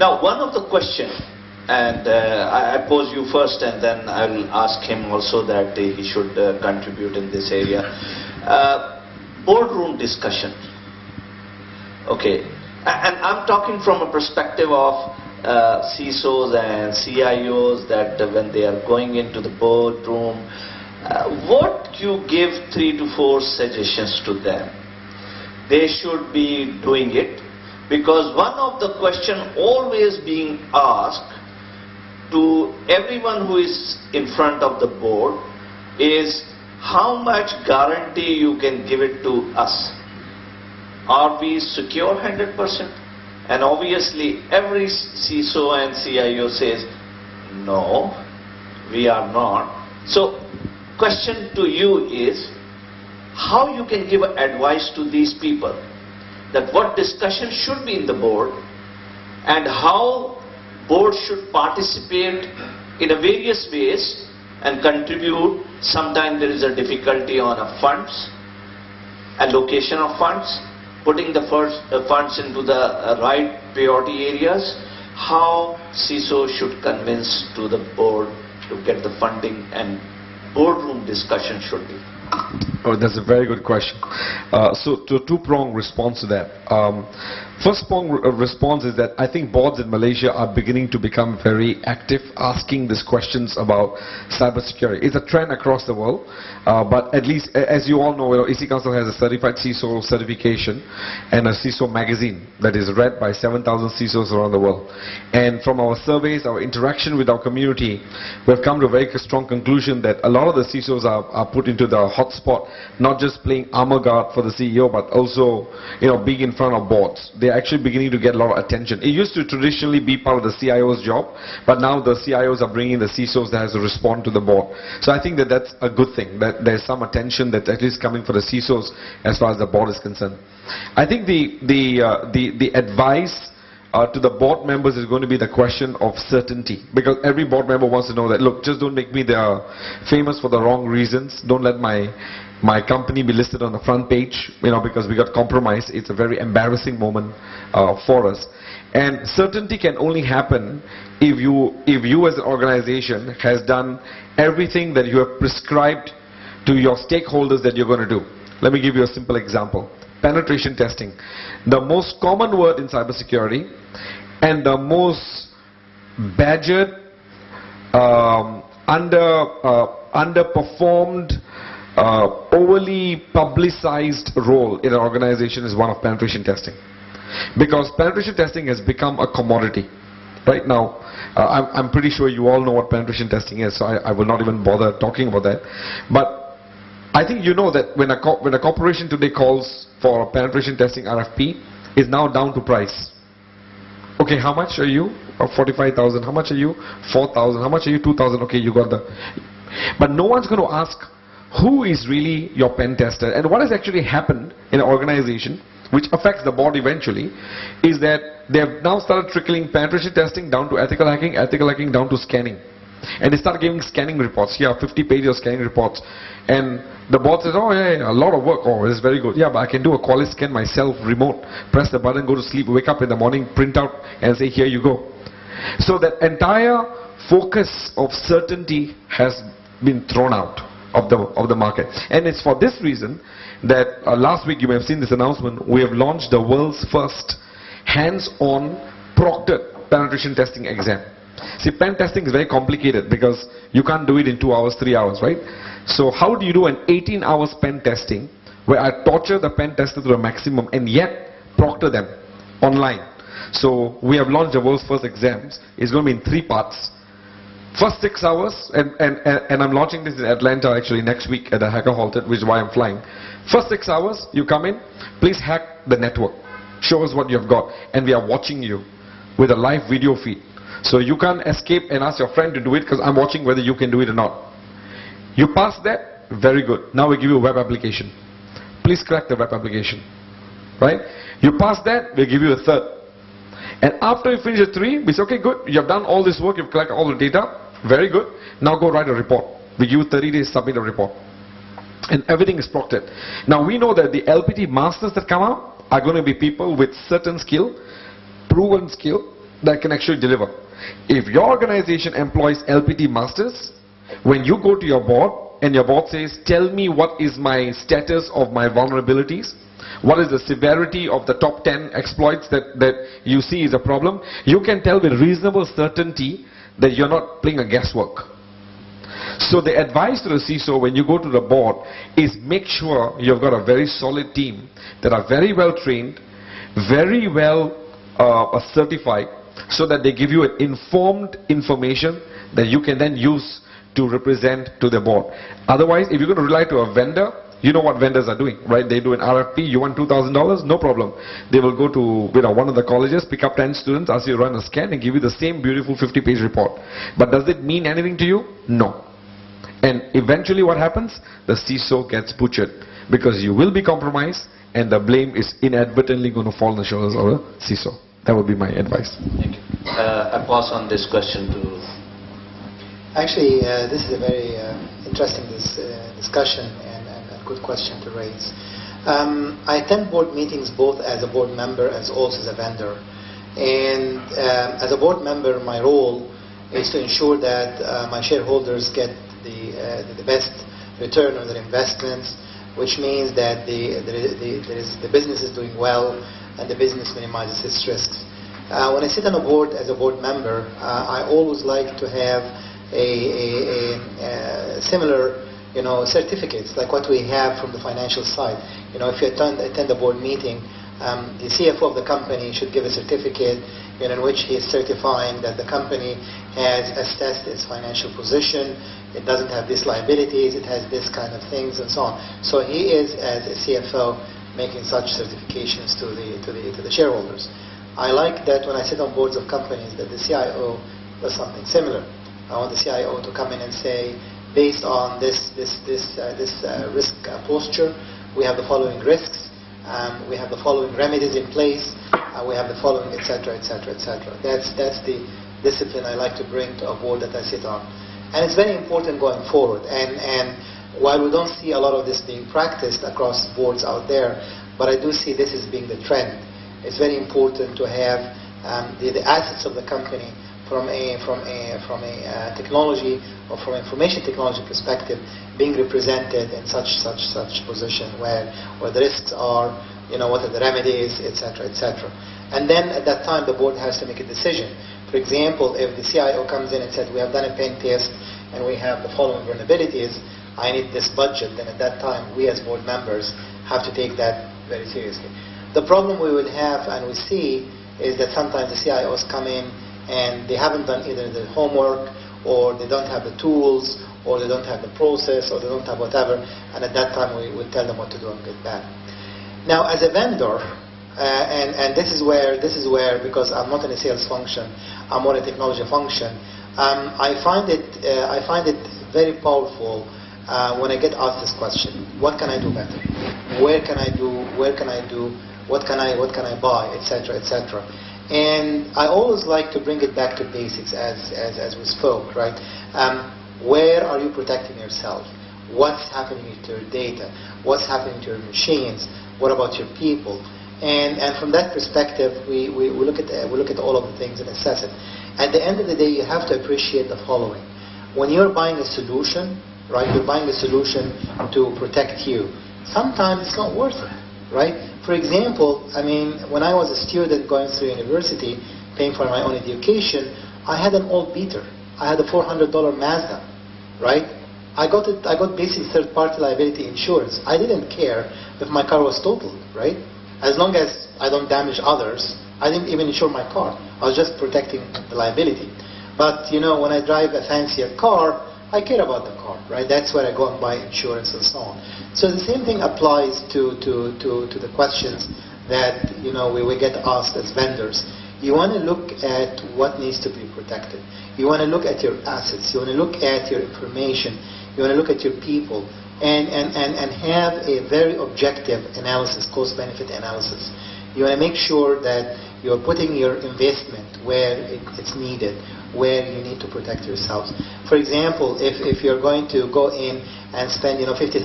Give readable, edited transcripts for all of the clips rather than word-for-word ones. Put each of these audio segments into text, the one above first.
Now, one of the questions, and I pose you first, and then I'll ask him also that he should contribute in this area. Boardroom discussion. Okay, and I'm talking from a perspective of CISOs and CIOs, that when they are going into the boardroom, what you give 3 to 4 suggestions to them. They should be doing it, because one of the questions always being asked to everyone who is in front of the board is, how much guarantee you can give it to us? Are we secure 100%? And obviously every CISO and CIO says, no, we are not. So question to you is, how you can give advice to these people that what discussion should be in the board, and how board should participate in a various ways and contribute. Sometimes there is a difficulty on a funds, allocation of funds, putting the funds into the right priority areas. How CISO should convince to the board to get the funding, and boardroom discussion should be. Oh, that's a very good question. So, to two-pronged response to that. First prong response is that I think boards in Malaysia are beginning to become very active, asking these questions about cybersecurity. It's a trend across the world, but at least, as you all know, EC Council has a certified CISO certification and a CISO magazine that is read by 7,000 CISOs around the world. And from our surveys, our interaction with our community, we have come to a very strong conclusion that a lot of the CISOs are put into the hotspot, not just playing armor guard for the CEO, but also, being in front of boards. They are actually beginning to get a lot of attention. It used to traditionally be part of the CIO's job, but now the CIOs are bringing the CISOs that has to respond to the board. So I think that that's a good thing, that there's some attention that at least coming for the CISOs as far as the board is concerned. I think the advice to the board members is going to be the question of certainty, because every board member wants to know that, look, just don't make me famous for the wrong reasons. Don't let my company be listed on the front page, because we got compromised. It's a very embarrassing moment for us. And certainty can only happen if you as an organization has done everything that you have prescribed to your stakeholders that you're going to do. Let me give you a simple example. Penetration testing. The most common word in cybersecurity and the most badgered, underperformed, overly publicized role in an organization is one of penetration testing. Because penetration testing has become a commodity. Right now, I'm pretty sure you all know what penetration testing is, so I will not even bother talking about that. But I think you know that when a corporation today calls for a penetration testing RFP, is now down to price. Okay, how much are you? 45,000. How much are you? 4,000. How much are you? 2,000. Okay, you got the... But no one's going to ask who is really your pen tester. And what has actually happened in an organization, which affects the board eventually, is that they have now started trickling penetration testing down to ethical hacking down to scanning. And they start giving scanning reports. Here are 50 pages of scanning reports. And the board says, oh yeah, a lot of work. Oh, it's very good. Yeah, but I can do a quality scan myself, remote. Press the button, go to sleep, wake up in the morning, print out and say, here you go. So that entire focus of certainty has been thrown out of the market. And it's for this reason that last week you may have seen this announcement. We have launched the world's first hands-on proctored penetration testing exam. See, pen testing is very complicated because you can't do it in 2 hours, 3 hours, right? So how do you do an 18 hours pen testing where I torture the pen tester to the maximum and yet proctor them online? So we have launched the world's first exams. It's going to be in 3 parts. First 6 hours, and I'm launching this in Atlanta actually next week at the Hacker Halted, which is why I'm flying. First 6 hours, you come in, please hack the network. Show us what you've got. And we are watching you with a live video feed. So you can't escape and ask your friend to do it because I'm watching whether you can do it or not. You pass that, very good. Now we give you a web application. Please crack the web application. Right? You pass that, we give you a third. And after you finish the 3, we say, okay, good. You have done all this work, you've collected all the data. Very good. Now go write a report. We give you 30 days, submit a report. And everything is proctored. Now we know that the LPT masters that come out are going to be people with certain skill, proven skill, that can actually deliver. If your organization employs LPT masters, when you go to your board and your board says, tell me what is my status of my vulnerabilities, what is the severity of the top 10 exploits that you see is a problem, you can tell with reasonable certainty that you're not playing a guesswork. So the advice to the CISO when you go to the board is make sure you've got a very solid team that are very well trained, very well certified, so that they give you an informed information that you can then use to represent to the board. Otherwise, if you're going to rely to a vendor, you know what vendors are doing, right? They do an RFP, you want $2,000, no problem. They will go to one of the colleges, pick up 10 students, ask you to run a scan and give you the same beautiful 50-page report. But does it mean anything to you? No. And eventually what happens? The CISO gets butchered because you will be compromised and the blame is inadvertently going to fall on the shoulders of the CISO. That would be my advice. Thank you. I pass on this question to... Actually, this is a very interesting discussion and a good question to raise. I attend board meetings both as a board member as also as a vendor. And as a board member, my role is to ensure that my shareholders get the best return on their investments, which means that the business is doing well and the business minimizes its risks. When I sit on a board as a board member, I always like to have a similar certificates like what we have from the financial side. If you attend a board meeting, the CFO of the company should give a certificate in which he is certifying that the company has assessed its financial position, it doesn't have these liabilities, it has this kind of things and so on. So he is, as a CFO, making such certifications to the shareholders. I like that when I sit on boards of companies that the CIO does something similar. I want the CIO to come in and say, based on this risk posture, we have the following risks, we have the following remedies in place, we have the following, etc., etc., etc. That's the discipline I like to bring to a board that I sit on. And it's very important going forward. And while we don't see a lot of this being practiced across boards out there, but I do see this as being the trend. It's very important to have the assets of the company from a technology or from information technology perspective being represented in such position where the risks are, what are the remedies, etc., etc. And then at that time the board has to make a decision. For example, if the CIO comes in and said, we have done a pen test and we have the following vulnerabilities, I need this budget, then at that time we as board members have to take that very seriously. The problem we will have and we see is that sometimes the CIOs come in and they haven't done either the homework, or they don't have the tools, or they don't have the process, or they don't have whatever, and at that time we tell them what to do and get back. Now as a vendor, and this is where because I'm not in a sales function, I'm more a technology function, I find it very powerful when I get asked this question: what can I do better? Where can I do? What can I buy? Etc. etc. And I always like to bring it back to basics, as we spoke, right? Where are you protecting yourself? What's happening to your data? What's happening to your machines? What about your people? And from that perspective, we look at all of the things and assess it. At the end of the day, you have to appreciate the following: when you're buying a solution, right? You're buying a solution to protect you. Sometimes it's not worth it, right? For example, I mean, when I was a student going through university, paying for my own education, I had an old beater. I had a $400 Mazda, right? I got basic third-party liability insurance. I didn't care if my car was totaled, right? As long as I don't damage others, I didn't even insure my car. I was just protecting the liability. But when I drive a fancier car, I care about the car, right? That's where I go and buy insurance and so on. So the same thing applies to the questions that we get asked as vendors. You want to look at what needs to be protected. You want to look at your assets. You want to look at your information. You want to look at your people, and have a very objective analysis, cost-benefit analysis. You want to make sure that you're putting your investment where it's needed, where you need to protect yourselves. For example, if you're going to go in and spend $50,000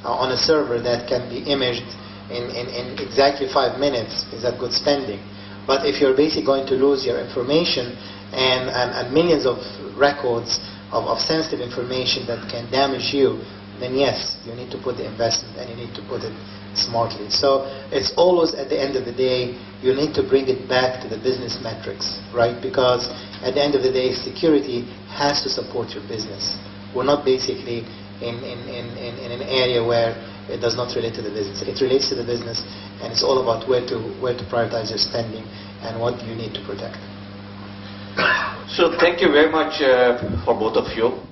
on a server that can be imaged in exactly 5 minutes, is that good spending? But if you're basically going to lose your information and millions of records of sensitive information that can damage you, then yes, you need to put the investment and you need to put it smartly. So it's always, at the end of the day, you need to bring it back to the business metrics, right? Because at the end of the day, security has to support your business. We're not basically in an area where it does not relate to the business. It relates to the business, and it's all about where to prioritize your spending and what you need to protect. So thank you very much for both of you.